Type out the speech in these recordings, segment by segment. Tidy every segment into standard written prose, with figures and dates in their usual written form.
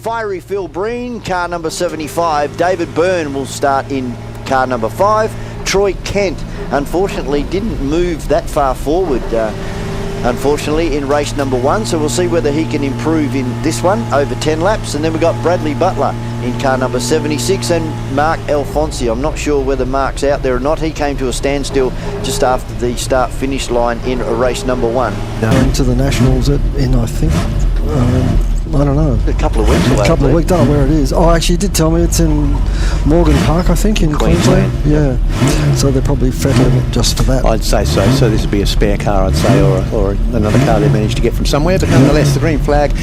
Fiery Phil Breen, car number 75. David Byrne will start in car number 5. Troy Kent, unfortunately, didn't move that far forward, unfortunately, in race number 1. So we'll see whether he can improve in this one over 10 laps. And then we've got Bradley Butler in car number 76 and Mark Alfonsi. I'm not sure whether Mark's out there or not. He came to a standstill just after the start-finish line in race number 1. Into the Nationals in, I think, I don't know. A couple of weeks away. A couple of weeks, don't know where it is. Oh, actually, you did tell me it's in Morgan Park, I think, in Queensland. Yeah. So they're probably fettling it just for that. I'd say so. So this would be a spare car, I'd say, or another car they managed to get from somewhere. But nonetheless, the green flag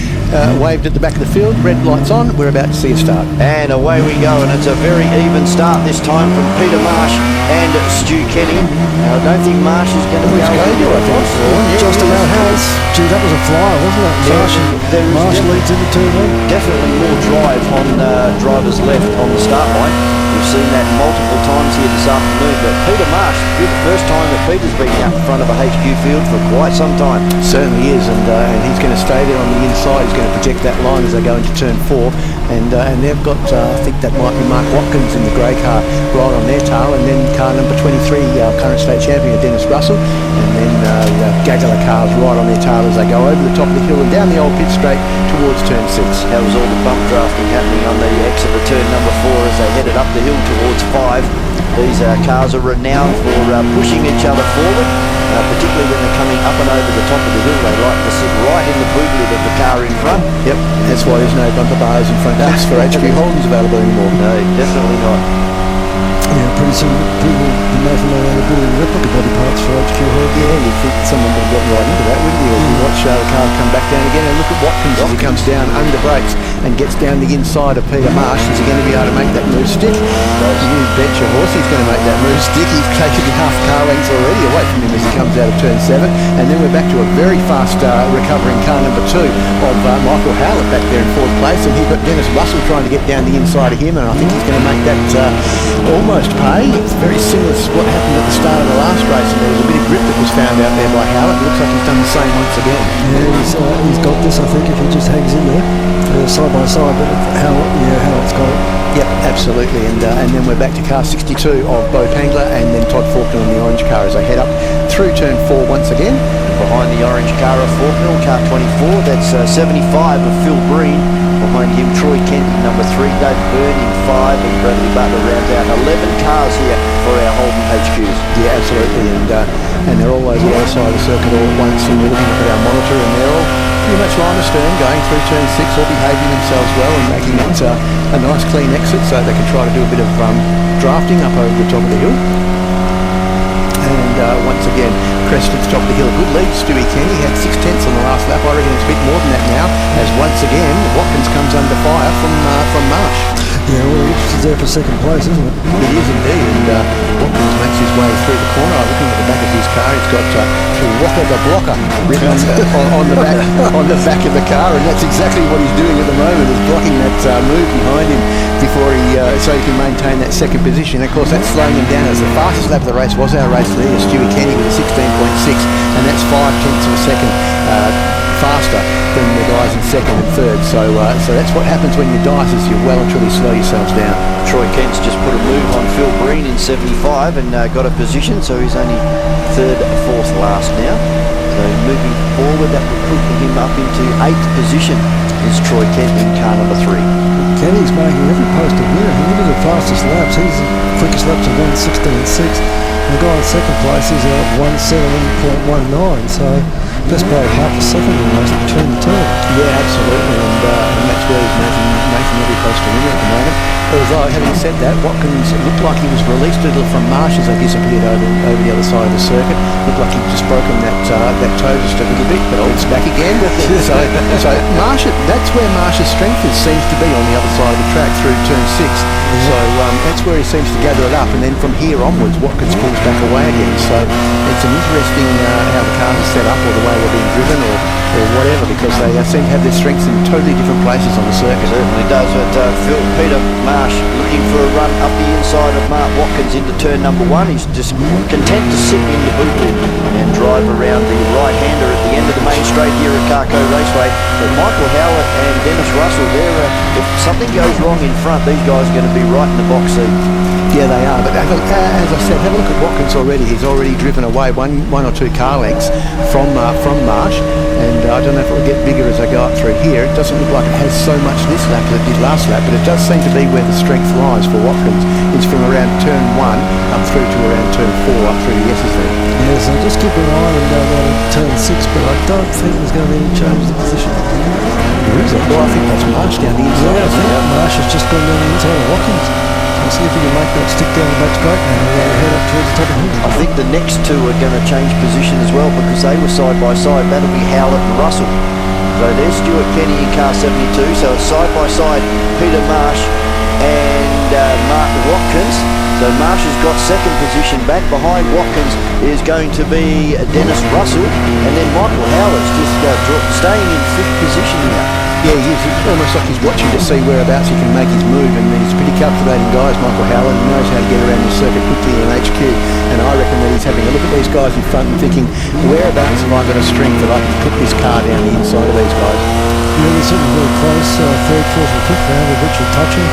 waved at the back of the field. Red lights on. We're about to see a start. And away we go. And it's a very even start this time from Peter Marsh and Stu Kenny. I don't think Marsh is going to be able to do it. Just about has. Gee, that was a flyer, wasn't it? Marsh leads into turn 1. Definitely more drive on drivers left on the start line. We've seen that multiple times here this afternoon, but Peter Marsh, it's the first time that Peter's been out in front of a HQ field for quite some time. Certainly is, and he's going to stay there on the inside. He's going to project that line as they go into turn 4, and they've got, I think that might be Mark Watkins in the grey car right on their tail, and then car number 23, current state champion Dennis Russell, and then Gagala cars right on their tail as they go over the top of the hill and down the old pit straight towards turn 6. That was all the bump drafting happening on the exit of turn number 4 as they headed up the hill towards 5. These cars are renowned for pushing each other forward, particularly when they're coming up and over the top of the hill. They like to sit right in the boot lid of the car in front. Yep, that's why there's no bumper bars in front seats for HQ Holdens available anymore. No, definitely not. Yeah, pretty soon people will know from their building replica body parts for HQ Holden. Yeah, you'd think someone would have gotten right into that, wouldn't you? As we watch the car come back down again, and look at Watkins as he comes down under brakes and gets down the inside of Peter Marsh. Is he going to be able to make that move stick? You bet your horse he's going to make that move stick. He's taken half car lengths already away from him as he comes out of turn 7. And then we're back to a very fast recovering car number 2 of Michael Howlett back there in 4th place. And he's got Dennis Russell trying to get down the inside of him, and I think he's going to make that almost pay. It's very similar to what happened at the start of the last race, and there was a bit of grip that was found out there by Howlett. It looks like he's done the same once again. Yeah, he's got this, I think, if he just hangs in there side by side. But Howlett's got it. Yep, absolutely. And then we're back to car 62 of Bo Pangler and then Todd Faulkner on the orange car as they head up through turn 4 once again. Behind the orange car of Faulkner, car 24, that's 75 of Phil Breen. Behind him, Troy Kent in number 3, David Byrne in 5, and Bradley Butler rounds out 11 cars here for our Holden HQs. Yeah, absolutely. And they're all over the other side of the circuit all at once, and we're looking at our monitor, and they're all pretty much line astern going through turn 6, all behaving themselves well and making it a nice clean exit so they can try to do a bit of drafting up over the top of the hill. And once again, crest at the top of the hill. Good lead, Stewie Kenny had 6 tenths on the last lap. I reckon it's a bit more than that now, as once again Watkins comes under fire from Marsh. Yeah, well, he's there for second place, isn't it? It is indeed, and Watkins makes his way through the corner. I'm looking at the back of his car. He's got Walker the Blocker written on the back of the car, and that's exactly what he's doing at the moment, is blocking that move behind him before so he can maintain that second position. Of course, that's slowing him down, as the fastest lap of the race was our race leader, Stewie Kenny, with a 16.6, and that's 5 tenths of a second faster than the guys in second and third. So that's what happens when you dice, is you well and truly slow yourselves down. Troy Kent's just put a move on Phil Breen in 75 and got a position, so he's only 3rd, 4th last now. So moving forward, that will put him up into 8th position, is Troy Kent in car number 3. Kenny's making every post a winner. He look at the fastest laps. He's the quickest laps of 1:16.6. The guy in second place is at 1:17.19. So best by half a second almost between the two. Yeah, absolutely, and that's where he's making every post a winner at the moment. Although, having said that, Watkins looked like he was released a little from Marsh as they disappeared over the other side of the circuit. Looked like he'd just broken that toe just a little bit, but it's back again. so Marsh, that's where Marsh's strength seems to be, on the other side of the track through turn 6. So that's where he seems to gather it up, and then from here onwards, Watkins pulls back away again. So it's an interesting how the cars are set up, or the way they're being driven, or whatever, because they seem to have their strengths in totally different places on the circuit. Certainly does. but Peter Marsh looking for a run up the inside of Mark Watkins into turn number 1. He's just content to sit in the boot lip and drive around the right-hander at the end of the main straight here at Carco Raceway. But Michael Howlett and Dennis Russell, if something goes wrong in front, these guys are going to be right in the box seat. Yeah, they are. But as I said, have a look at Watkins already. He's already driven away one or two car lengths from Marsh, and I don't know if it will get bigger as I go up through here. It doesn't look like it has so much this lap as it did last lap, but it does seem to be where the strength lies for Watkins. It's from around turn 1 up through to around turn 4 up through the S's there. Yeah, so just keep an eye on him going down in turn 6, but I don't think there's going to be any change in the position. There is. Well, I think that's Marsh down the inside. Yeah, I think Marsh has just gone down the inside of Watkins. We'll see if he can make that stick down the back straight now and head up towards the top of him. I think the next two are going to change position as well because they were side by side. That'll be Howlett and Russell. So there's Stuart Kenny in car 72. So it's side by side Peter Marsh and Mark Watkins. So Marsh has got second position back. Behind Watkins is going to be Dennis Russell, and then Michael Howlett's just staying in 5th position now. Yeah, he's almost like he's watching to see whereabouts he can make his move, and he's pretty calculating guys, Michael Howlett. He knows how to get around the circuit quickly in HQ, and I reckon that he's having a look at these guys in front and thinking, whereabouts have I got a strength that I can put this car down the inside of these guys? Yeah, they're sitting very close, 3rd, 4th and 5th now with Richard touching.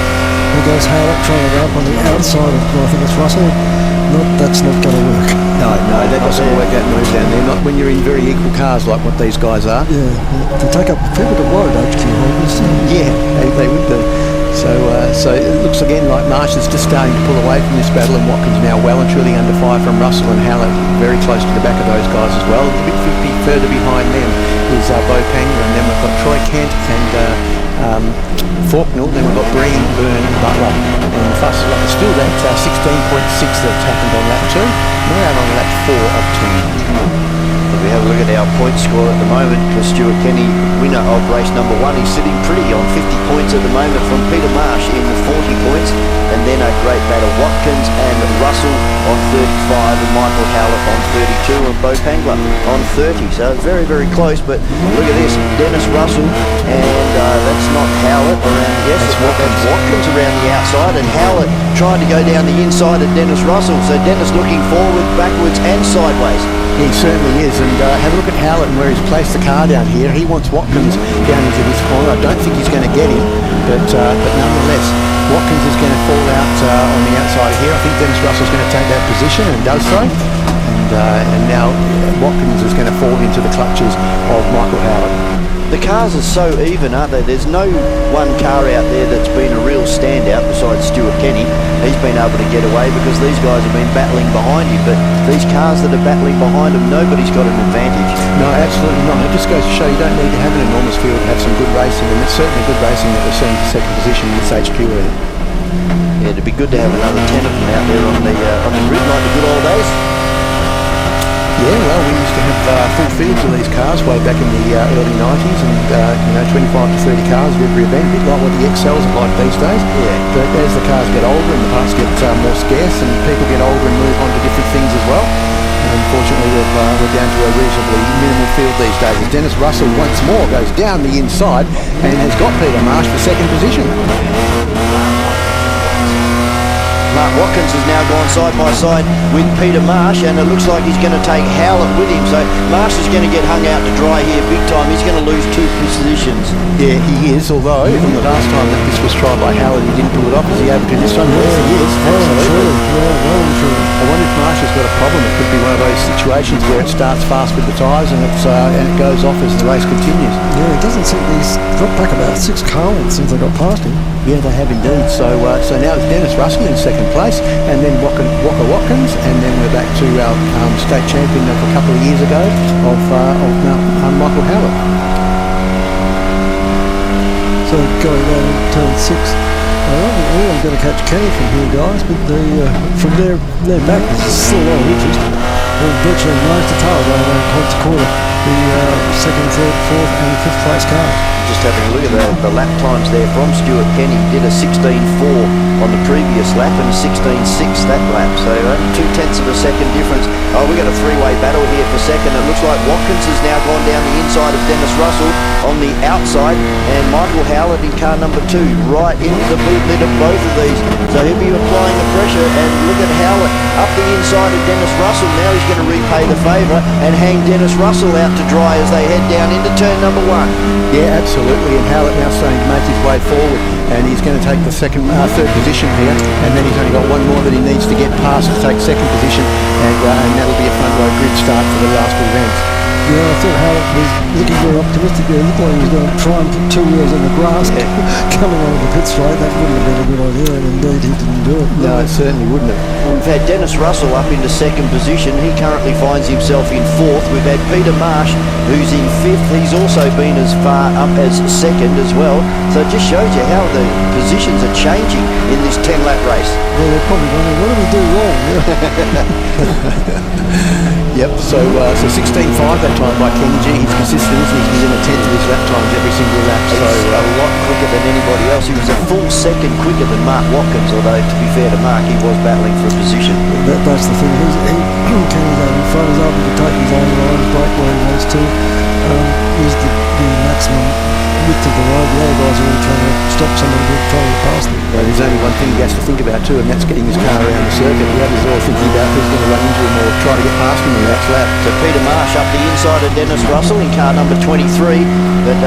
There goes Howlett trying to go up on the outside of, I think it's Russell. That's not going to work. No, that doesn't work, that move down there. Not when you're in very equal cars like what these guys are. Yeah, they take up a fair bit of load, HQ Holden. Yeah, they would do. So it looks again like Marsh is just starting to pull away from this battle, and Watkins now well and truly under fire from Russell and Howlett, very close to the back of those guys as well. A bit further behind them is Bo Pangler, and then we've got Troy Kent and Faulknell, then we've got Breen, Byrne and Butler, and the fastest lap is still that 16.6 that's happened on lap 2. We're out on lap 4 of 10. If we have a look at our point score at the moment, because Stuart Kenny, winner of race number 1, he's sitting pretty on 50 points at the moment from Peter Marsh in the 40 points, and then a great battle Watkins and Russell on 35 and Michael Howlett on 32 and Bo Pangler on 30. So very, very close, but look at this, Dennis Russell, and that's not Howlett around, yes, that's Watkins around the outside, and Howlett trying to go down the inside of Dennis Russell. So Dennis looking forward, backwards and sideways. He certainly is, and have a look at Howlett and where he's placed the car down here. He wants Watkins down into this corner. I don't think he's going to get him, but nonetheless, Watkins is going to fall out on the outside of here. I think Dennis Russell's going to take that position and does so, and now Watkins is going to fall into the clutches of Michael Howlett. The cars are so even, aren't they? There's no one car out there that's been a real standout besides Stuart Kenny. He's been able to get away because these guys have been battling behind him, but these cars that are battling behind them, nobody's got an advantage. No, absolutely not. It just goes to show you don't need to have an enormous field to have some good racing, and it's certainly good racing that we're seeing for second position in this HQ area. Yeah, it'd be good to have another 10 of them out there on the grid like the good old days. Yeah, well, we used to have full fields of these cars way back in the early 90s, and 25 to 30 cars at every event, a bit like what the XLs are like these days. Yeah. But as the cars get older and the parts get more scarce and people get older and move on to different things as well, and unfortunately we're down to a reasonably minimal field these days. And Dennis Russell once more goes down the inside and has got Peter Marsh for second position. Mark Watkins has now gone side by side with Peter Marsh, and it looks like he's going to take Howlett with him. So Marsh is going to get hung out to dry here big time. He's going to lose 2 positions. Yeah, he is, although from the last time that this was tried by Howlett, he didn't pull it off. Is he able to this time? Yes, he is. Absolutely. Well, true. I wonder if Marsh has got a problem. It could be one of those situations where it starts fast with the tyres and it goes off as the race continues. Yeah, it doesn't seem he's dropped back about 6 car lengths since they got past him. Yeah, they have indeed. So now it's Dennis Russell in second place, and then Walker Watkins, and then we're back to our state champion of a couple of years ago of Michael Howlett. So going down in turn 6. I don't think anyone's going to catch Kenny from here, guys, but from their back there's still a lot of interest. Virtually nose to tail going around quarter to quarter. the second, third, fourth and fifth place cars. Just having a look at the lap times there from Stuart Kenny. Did a 16.4 on the previous lap and a 16.6 that lap. So only 0.2 of a second difference. Oh, we've got a three-way battle here for second. It looks like Watkins has now gone down the inside of Dennis Russell on the outside, and Michael Howlett in car number 2 right into the boot lid of both of these. So he'll be applying the pressure, and look at Howlett up the inside of Dennis Russell. Now he's going to repay the favour and hang Dennis Russell out to dry as they head down into turn number 1. Yeah, absolutely. And Howlett now starting to make his way forward, and he's going to take the third position here, and then he's only got one more that he needs to get past to take second position, and that'll be a front row grid start for the last events. Yeah, I thought Howlett was looking very optimistic there. It looked like he was going to try and put 2 wheels in the grass coming onto the pit straight. That wouldn't have been a good idea, and indeed he didn't do it. No, it certainly wouldn't have. We've had Dennis Russell up into second position. He currently finds himself in 4th. We've had Peter Marsh, who's in 5th. He's also been as far up as second as well. So it just shows you how the positions are changing in this 10-lap race. Well, they're probably wondering, what did we do wrong? Yep, so 16.5 that time by Kenny G. He's consistent, isn't he? He's in a 10th of his lap times every single lap. So a lot quicker than anybody else. He was a full second quicker than Mark Watkins, although to be fair to Mark, he was battling for a position. That's the thing. Kenny's out in front. He's able to take his own line, break where he wants to. Use the maximum width of the road. The other guys are all trying to stop somebody from trying to pass them. Well, there's only one thing he has to think about too, and that's getting his car around the circuit. The others are all thinking about who's going to run into him or try to get past him in the next lap. So Peter Marsh up the inside of Dennis Russell in car number 23, but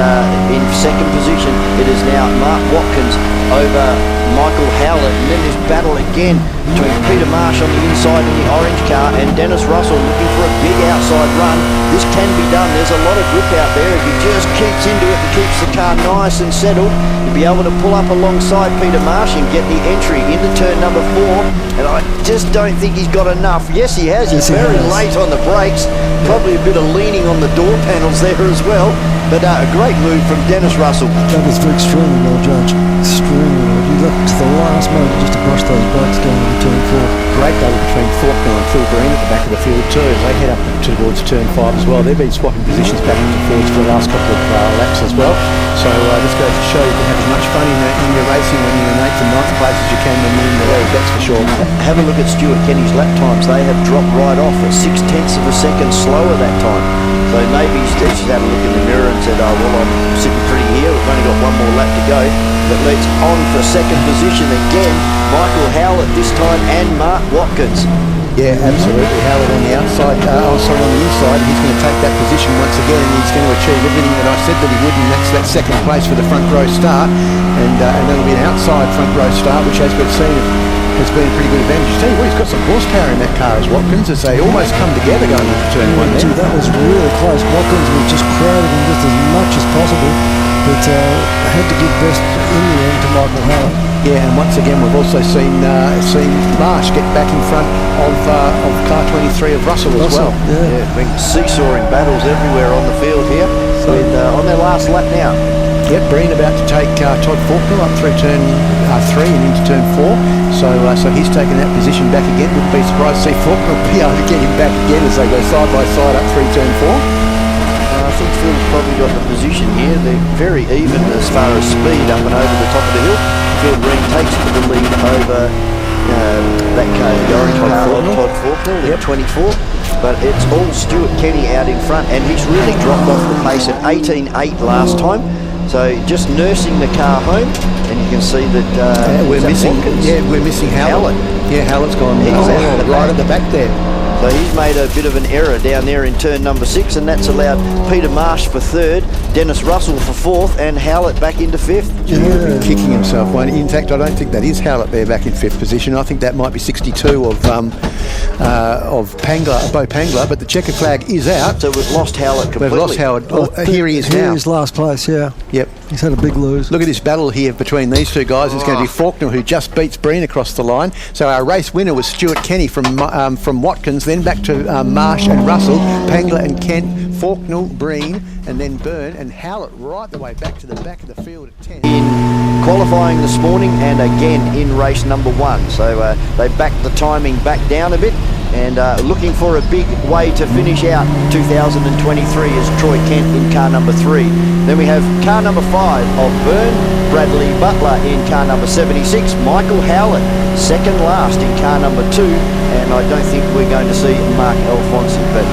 in second position it is now Mark Watkins over Michael Howlett, and then this battle again between Peter Marsh on the inside in the orange car and Dennis Russell looking for a big outside run. This can be done. There's a lot of grip out there. If he just keeps into it and keeps the car nice and settled, he'll be able to pull up alongside Peter Marsh and get the entry into turn number 4. And I just don't think he's got enough. Yes, he has. He's very late on the brakes. Probably a bit of leaning on the door panels there as well. But a great move from Dennis Russell. That was extremely well judged. Extremely well. He left to the last moment just to brush those brakes going into turn 4. Great battle between Faulkner and Phil Green at the back of the field too, as they head up towards turn 5 as well. They've been swapping positions backwards and forwards for the last couple of laps as well. So this goes to show you can have as much fun in your racing when you're in 8th and 9th place as you can when you're in the league, that's for sure. Have a look at Stuart Kenny's lap times. They have dropped right off at 0.6 of a second slower that time. So maybe he's had a look in the mirror and said, oh, well, I'm sitting pretty here. We've only got one more lap to go. That leads on for second position again. Michael Howlett this time and Mark Watkins. Yeah, absolutely. Howlett on the outside, on the inside. He's going to take that position once again, and he's going to achieve everything that I said that he would, and that's that second place for the front row start. And that'll be an outside front row start, which, as we've seen, has been a pretty good advantage. Tell you what, he's got some horsepower in that car as Watkins, as they almost come together going into turn 1 there. That was really close. Watkins was just crowding him just as much as possible, but had to give best in the end to Michael Howlett. Yeah, and once again we've also seen Marsh get back in front of car 23 of Russell as well. Yeah, big seesawing battles everywhere on the field here. So on their last lap now. Yep, Breen about to take Todd Faulkner up through turn 3 and into turn 4. So he's taken that position back again. Wouldn't be surprised to see Faulkner be able to get him back again as they go side by side up through turn 4. I think Phil's probably got the position here. They're very even as far as speed up and over the top of the hill. Phil Green takes the lead over that car, the orange car of Todd Faulkner, yep. 24. But it's all Stuart Kenny out in front, and he's really dropped off the pace at 18.8 last time. So just nursing the car home, and you can see that we're missing Howlett. Yeah, Howlett's gone right at the back there. So he's made a bit of an error down there in turn number 6, and that's allowed Peter Marsh for 3rd, Dennis Russell for 4th, and Howlett back into 5th. Yeah. Kicking himself. In fact, I don't think that is Howlett there back in 5th position. I think that might be 62 of Pangler, Bo Pangler, but the checker flag is out. So we've lost Howlett completely. We've lost Howlett. Here he is now. Here is last place, yeah. Yep. He's had a big lose. Look at this battle here between these two guys. It's going to be Faulkner, who just beats Breen across the line. So our race winner was Stuart Kenny from Watkins, then back to Marsh and Russell, Pangler and Kent, Faulkner, Breen, and then Byrne, and Howlett right the way back to the back of the field at 10. In qualifying this morning and again in race number 1. So they backed the timing back down a bit, and looking for a big way to finish out 2023 is Troy Kent in car number 3. Then we have car number 5 of Byrne, Bradley Butler in car number 76, Michael Howlett second last in car number 2, and I don't think we're going to see Mark Alfonsi, but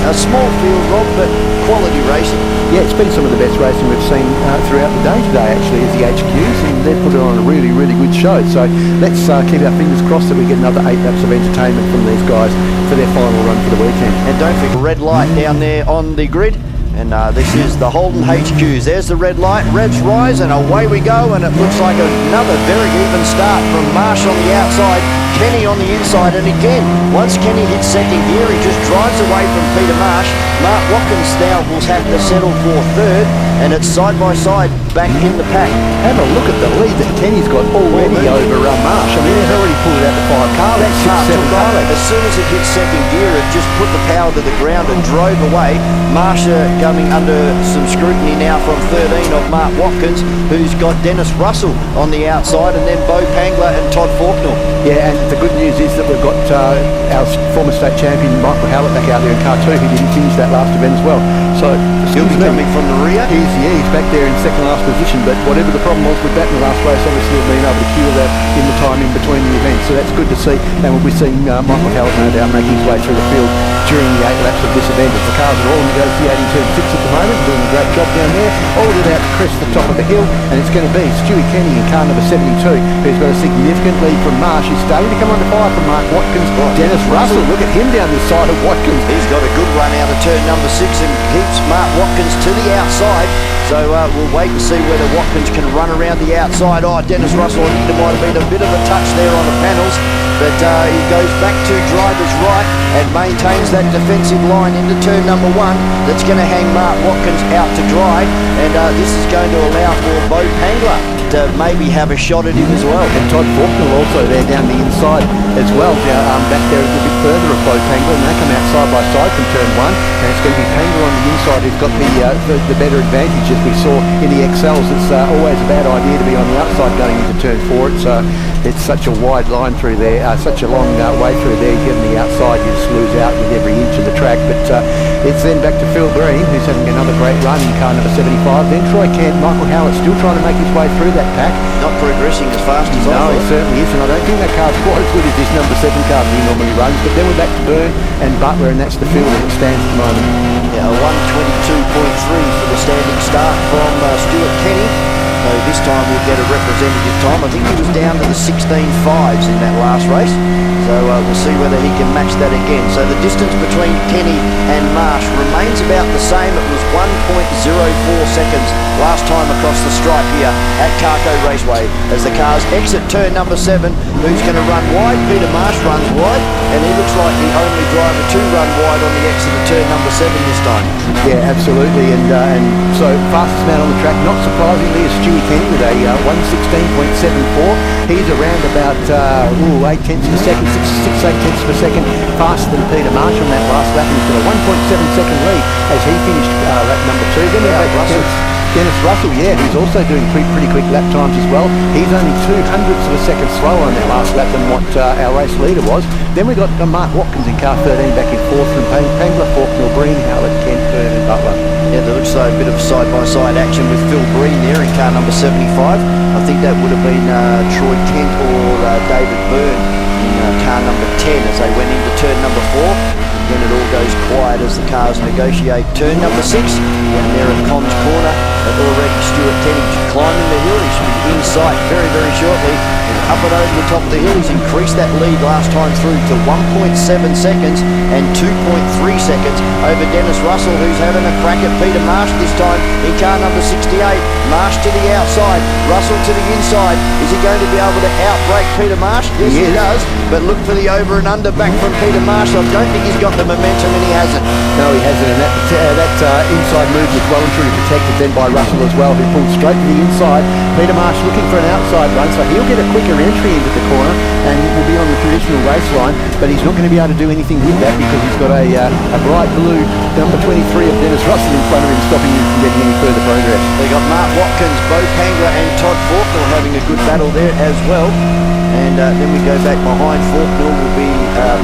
a small field, Rob, but quality racing. Yeah, it's been some of the best racing we've seen throughout the day today, actually, as the HQs, and they've put it on a really, really good show. So let's keep our fingers crossed that we get another 8 laps of entertainment from these guys for their final run for the weekend. And don't forget the red light down there on the grid. And this is the Holden HQs. There's the red light, revs rise, and away we go. And it looks like another very even start from Marsh on the outside, Kenny on the inside. And again, once Kenny hits second gear, he just drives away from Peter Marsh. Mark Watkins now will have to settle for third, and it's side by side back in the pack. Have a look at the lead that Kenny's got already over Marsh. I mean, he's already pulled it out to 5 cars. That car took off. As soon as it hit second gear, it just put the power to the ground and drove away. Marsh coming under some scrutiny now from 13 of Mark Watkins, who's got Dennis Russell on the outside, and then Bo Pangler and Todd Faulkner. Yeah, and the good news is that we've got our former state champion Michael Howlett back out there in car 2, who didn't finish that last event as well. So he'll be coming from the rear. He's back there in second last position, but whatever the problem was with that in the last race, obviously he'll be able to cure that in the time in between the events. So that's good to see, and we'll be seeing Michael Howlett no doubt making his way through the field during the 8 laps of this event. As the cars are all negotiating turn 6 at the moment, doing a great job down there, all about to crest the top of the hill, and it's going to be Stewie Kenny in car number 72, who's got a significant lead from Marsh. He's starting to come under fire from Mark Watkins. Dennis Russell, look at him down this side of Watkins. He's got a good run out of turn number 6 and keeps Mark Watkins to the outside. So we'll wait and see whether Watkins can run around the outside. Oh, Dennis Russell, I think there might have been a bit of a touch there on the panels, but he goes back to driver's right and maintains that defensive line into turn number 1. That's going to hang Mark Watkins out to dry, and this is going to allow for Bo Pangler to maybe have a shot at him as well. And Todd Faulkner also there down the inside as well, back there a little bit further of Bo Pangler, and they come out side by side from turn 1, and it's going to be Pangler on the inside who's got the better advantage, as we saw in the XLs. It's always a bad idea to be on the outside going into turn 4. It's such a wide line through there, such a long way through there. You get on the outside, you just lose out with every inch of the track. But it's then back to Phil Green, who's having another great run in car number 75. Then Troy Kent, Michael Howlett still trying to make his way through that pack. Not progressing as fast as I thought. No, it certainly isn't. I don't think that car's quite as good as this number 7 car that he normally runs. But then we're back to Byrne and Butler, and that's the field as it stands at the moment. Yeah, a 122.3 for the standing start from Stuart Kenny. So this time we'll get a representative time. I think he was down to the 16.5s in that last race. So we'll see whether he can match that again. So the distance between Kenny and Marsh remains about the same. It was 1.04 seconds last time across the stripe here at Carco Raceway as the cars exit turn number 7. Who's going to run wide? Peter Marsh runs wide, and he looks like the only driver to run wide on the exit of turn number 7 this time. Yeah, absolutely. And so fastest man on the track, not surprisingly, is Stewie Kenny with a 1:16.74. He's around about 8 tenths per second, 6-8 tenths per second faster than Peter Marsh on that last lap. He's got a 1.7 second lead as he finished lap number 2. Then we have Dennis Russell, yeah, who's also doing pretty quick lap times as well. He's only 0.02 of a second slower on that last lap than what our race leader was. Then we got Mark Watkins in car 13 back in 4th from Pangler, Faulkner, Breen, Howlett, Kent, Byrne and Butler. Yeah, there looks like a bit of side-by-side action with Phil Breen there in car number 75. I think that would have been Troy Kent or David Byrne in car number 10 as they went into turn number 4. Then it all goes quiet as the cars negotiate turn number 6 down there at Comms Corner. Already Stuart Kenny climbing the hill. He should be in sight very, very shortly. And up and over the top of the hill, he's increased that lead last time through to 1.7 seconds and 2.3 seconds over Dennis Russell, who's having a crack at Peter Marsh this time in car number 68. Marsh to the outside, Russell to the inside. Is he going to be able to outbrake Peter Marsh? Yes, he does. But look for the over and under back from Peter Marsh. I don't think he's got the momentum, and he hasn't. No, he hasn't. And that inside move was well and truly protected then by Russell as well, who pulled straight to the inside. Peter Marsh looking for an outside run, so he'll get a quicker entry into the corner and will be on the traditional race line, but he's not going to be able to do anything with that because he's got a bright blue number 23 of Dennis Russell in front of him, stopping him from getting any further progress. They got Mark Watkins, Bo Pangler and Todd Faulkner having a good battle there as well. And then we go back behind. Faulkner will be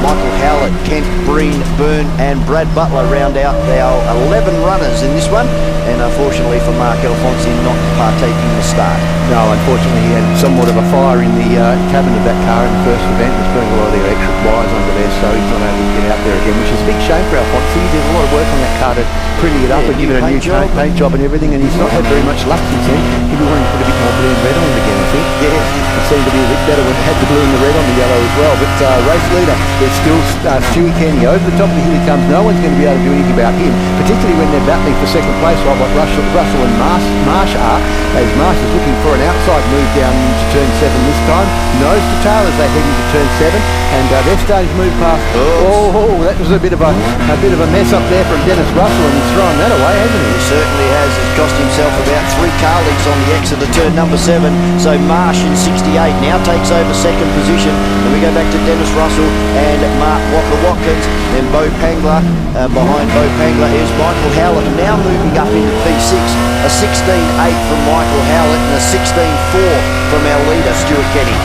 Michael Howlett, Kent, Breen, Byrne and Brad Butler round out our 11 runners in this one, and unfortunately for Mark Alfonsi not partaking in the start. No, unfortunately he had somewhat of a fire in the cabin of that car in the first event. There's been a lot of the electric wires under there, so he's not able to get out there again, which is a big shame for Alfonsi. He did a lot of work on that car to pretty it up and give it a new paint job and everything, and he's not had very much luck since then. He'll be wanting to put a bit more blue and red on it again, I think. Yeah. It seemed to be a bit better when it had the blue and the red on the yellow as well. But race leader, there's still Stewie Kenny. Over the top of the hill he comes. No one's going to be able to do anything about him, particularly when they're battling for second place, like what Russell and Marsh are, as Marsh is looking for an outside move down into turn 7 this time. Nose to tail as they head into turn 7, and they're starting to move past. Oh, that was a bit of a mess up there from Dennis Russell, and he's thrown that away, hasn't he? He certainly has. He's cost himself about 3 car lengths on the exit of turn number 7. So Marsh in 68 now takes over second position. Then we go back to Dennis Russell and Mark Walker-Watkins. Then Bo Pangler. Behind Bo Pangler is Michael Howlett, now moving up into P6. A 16.8 from Michael Howlett and a 16.4 from our leader, Stuart Kenny.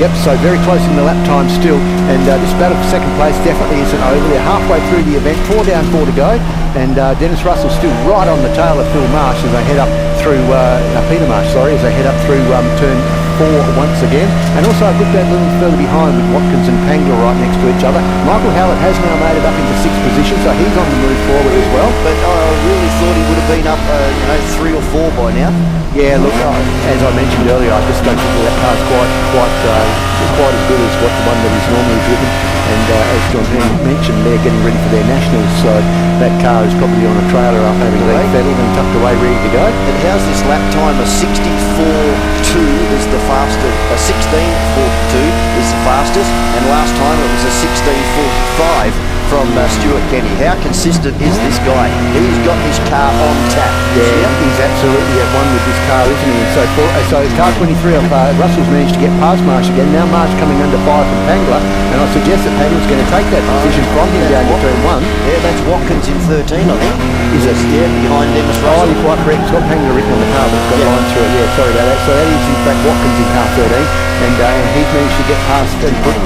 Yep, so very close in the lap time still, and this battle for second place definitely isn't over. They're halfway through the event, 4 down, 4 to go, and Dennis Russell's still right on the tail of Phil Marsh as they head up through, Peter Marsh, sorry, as they head up through turn 4 once again, and also a good bit a little further behind with Watkins and Pangler right next to each other. Michael Howlett has now made it up into 6th position, so he's on the move forward as well. But I really thought he would have been up, 3 or 4 by now. Yeah, look, as I mentioned earlier, I just don't think that car's quite as good as what the one that is normally driven. And as John mentioned, they're getting ready for their nationals, so that car is probably on a trailer up having been fettled and tucked away, ready to go. And how's this lap time? A 64.2 is the fastest. A 16.42 is the fastest, and last time it was a 16.45 from Stuart Kenny. How consistent is this guy? He's got his car on tap. Yeah, he's absolutely at one with this car, isn't he? And so car 23 of Russell's managed to get past Marsh again. Now Marsh coming under 5 from Pangler, and I suggest that Pangler's going to take that position from him down to turn 1. Yeah, that's Watkins in 13, I think. Is it? Yeah, behind Dennis Oh, Russell. you're quite correct. It's got Pangler written on the car, but it's got a line through it. Yeah, sorry about that. So that is in fact Watkins in car 13, and he's managed to get past and put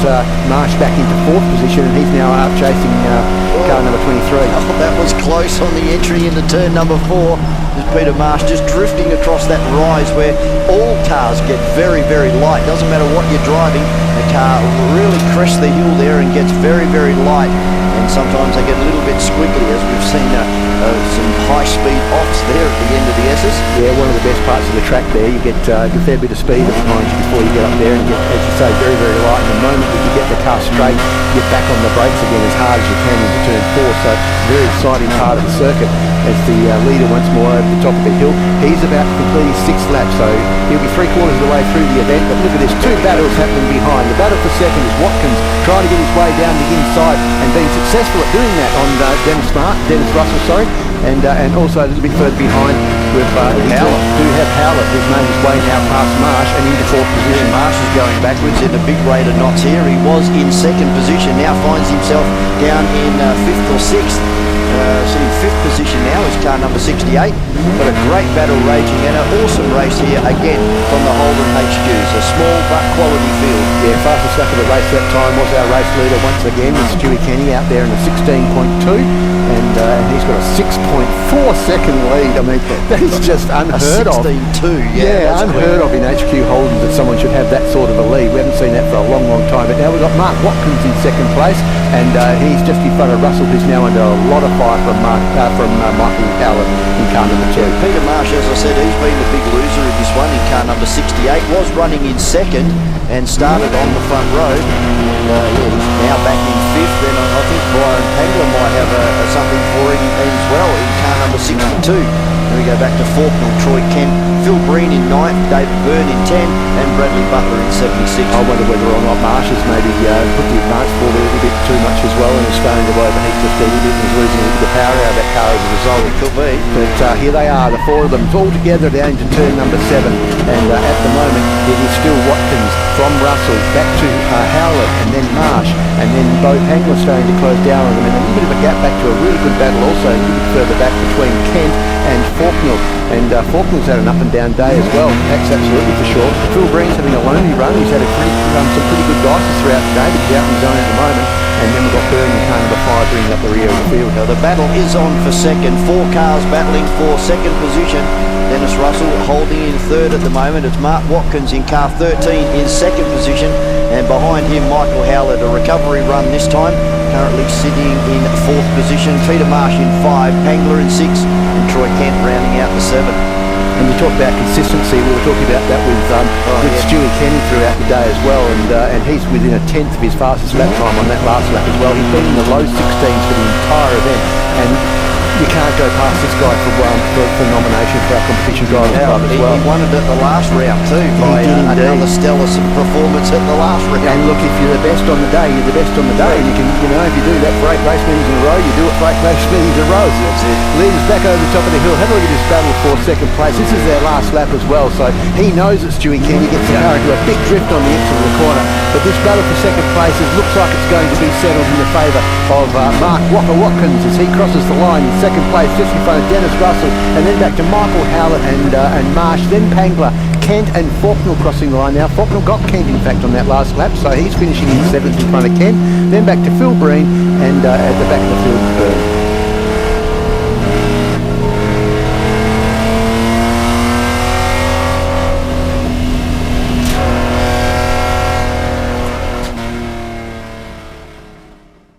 Marsh back into 4th position, and he's now out chasing car number 23. Oh, that was close on the entry into turn number 4. There's Peter Marsh just drifting across that rise where all cars get very, very light. Doesn't matter what you're driving, the car really crests the hill there and gets very, very light. And sometimes they get a little bit squiggly, as we've seen some high-speed offs there at the end of the S's. Yeah, one of the best parts of the track there. You get a fair bit of speed behind you before you get up there, and get, as you say, very, very light. And the moment that you get the car straight, you get back on the brakes again as hard as you can into turn 4. So very exciting part of the circuit as the leader once more over the top of the hill. He's about to complete his 6th lap, so he'll be 3/4 of the way through the event. But look at this, 2 battles happening behind. The battle for second is Watkins trying to get his way down the inside and being successful at doing that on Dennis Russell, sorry. And also a little bit further behind with Howlett. Do have Howlett, who's made his way now past Marsh and into 4th position. Yeah, Marsh is going backwards in a big rate of knots here. He was in 2nd position, now finds himself down in 5th or 6th. So in 5th position now is car number 68. But a great battle raging and an awesome race here again from the Holden HQs. A small but quality field. Yeah, fastest lap of the race that time was our race leader once again, with Stewie Kenny out there in a 16.2. And he's got a 6.4 second lead. I mean, that is just unheard of. 16.2, yeah, unheard of in HQ Holden that someone should have that sort of a lead. We haven't seen that for a long, long time. But now we've got Mark Watkins in 2nd place, and he's just in front of Russell, who's now under a lot of fire from Michael Howlett in car number 2. Peter Marsh, as I said, he's been the big loser in this one in car number 68. Was running in 2nd and started on the front row. He's now back in 5th, and I think Brian Pangler might have something for him as well in car number 62. Then we go back to Faulkner, Troy Kent, Phil Breen in 9th, David Byrne in 10, and Bradley Butler in 76. I wonder whether or not Marsh has maybe put the advance forward a little bit too much as well, and is starting to overheat just a little bit and is losing a little bit of power out of that car as a result. It could be. But here they are, the 4 of them, all together down to turn number 7, and at the moment it is still Watkins from Russell back to Howlett and then Marsh, and then Bo Pangler starting to close down on them, and a little bit of a gap back to a really good battle also a little bit further back between Kent and Faulkner, and Faulkner's had an up and down day as well, that's absolutely for sure. Phil Breen's having a lonely run, he's had some pretty good guys throughout the day, but he's out in the zone at the moment. And then we've got Burn in car number 5 bringing up the rear of the field. Now the battle is on for second. 4 cars battling for second position. Dennis Russell holding in third at the moment. It's Mark Watkins in car 13 in second position. And behind him, Michael Howlett, a recovery run this time. Currently sitting in fourth position. Peter Marsh in 5, Pangler in 6, and Troy Kent rounding out the 7. And you talk about consistency, we were talking about that with Stewie Kenny throughout the day as well, and he's within a tenth of his fastest lap time on that last lap as well. He's been in the low 16s for the entire event, and you can't go past this guy for nomination for our competition driving club as well. He won it at the last round too by another stellar performance at the last round. And look, if you're the best on the day, you're the best on the day. And you can, if you do that for 8 race meetings in a row, you do it for 8 race meetings in a row. That's it. Leaders back over the top of the hill. Have a look at this battle for second place. This is their last lap as well, so he knows it's Stewie Kenny. Gets the car into a big drift on the exit of the corner. But this battle for second place looks like it's going to be settled in the favour of Mark Watkins as he crosses the line in second place, just in front of Dennis Russell, and then back to Michael Howlett and Marsh, then Pangler, Kent and Faulkner crossing the line now. Faulkner got Kent in fact on that last lap, so he's finishing in 7th in front of Kent. Then back to Phil Breen, and at the back of the field, Burn.